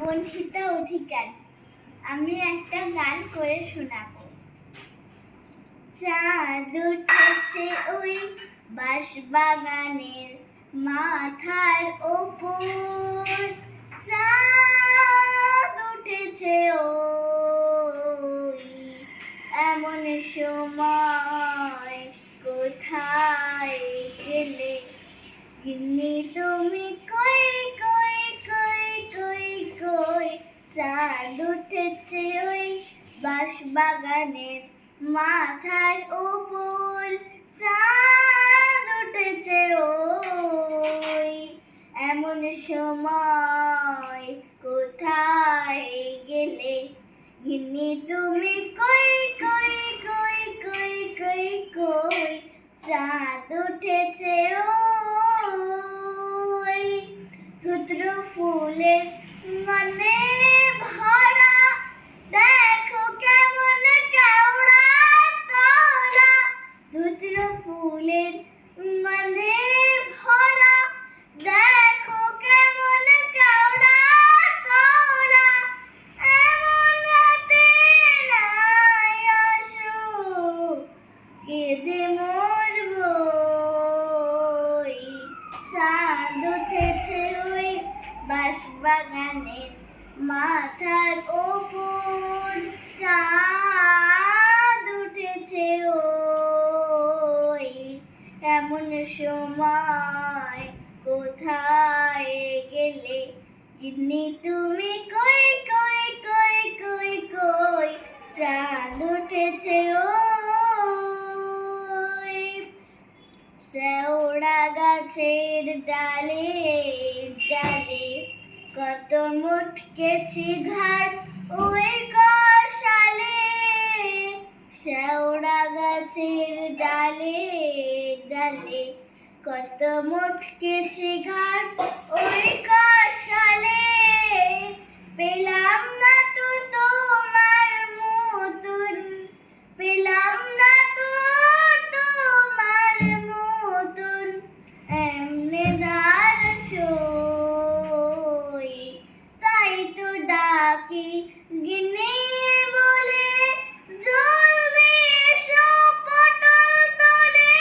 অবন্ধিতা অধিকার। আমি একটা গান করে শোনাবো। চাঁদ উঠেছে ওই বাঁশবাগানের মাথার ওপর, চাঁদ উঠেছে ওই এমন সময় কোথায় গেলে গিন্নি তুমি, কই কই কই কই কই। চাঁদ উঠেছে ওই বাঁশবাগানের মাথার উপর, চাঁদ উঠেছে ওই এমন সময় কোথায় গেলে গিন্নি তুমি, কই কই কই কই কই কই। চাঁদ উঠেছে ওই ধুত্র ফুলের গন্ধে ভরা, দেখো কেমন কেওড়া তোরা। ধুত্র ফুলের গন্ধে ভরা, দেখো কেমন কেওড়া তোরা। এমন রাতে নাই আসো, কেঁদে মরবো। চাঁদ উঠেছে ওই বাঁশবাগানের মাথার ওপর, চাঁদ উঠেছে ওই এমন সময় কোথায় গেলে গিন্নি তুমি, কই কই কই কই কই। চাঁদ উঠেছে ওই শেওড়া গাছের ডালে ডালে, কত মুটকেছি ঘাট ওই কষালে। শেওড়া গাছের ডালে ডালে, কত মুটকেছি ঘাট ওই কষালে। পেলাম না তো তোমার মতন, পেলাম না তো তোমার মতন এমনে দাঁড়াছই। তাই তো ডাকি গিন্নি বলে, জলদি এসো পটল তোলে।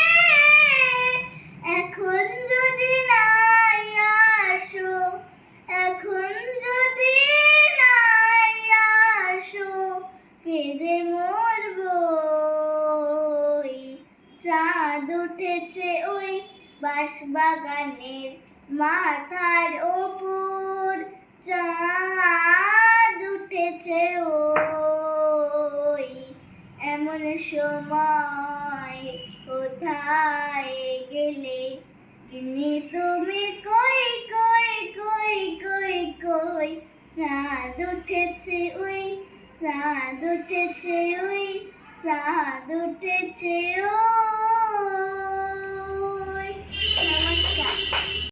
এখন যদি নাই আসো, এখন যদি নাই আসো, কেঁদে মরবো। চাঁদ উঠেছে ওই বাঁশবাগানের মাথার ওপর, চাঁদ উঠেছে ওই এমন সময় কোথায় গেলে গিন্নি তুমি, কই কই কই কই কই। চাঁদ উঠেছে ওই, চাঁদ উঠেছে ওই, চাঁদ উঠেছে ওই।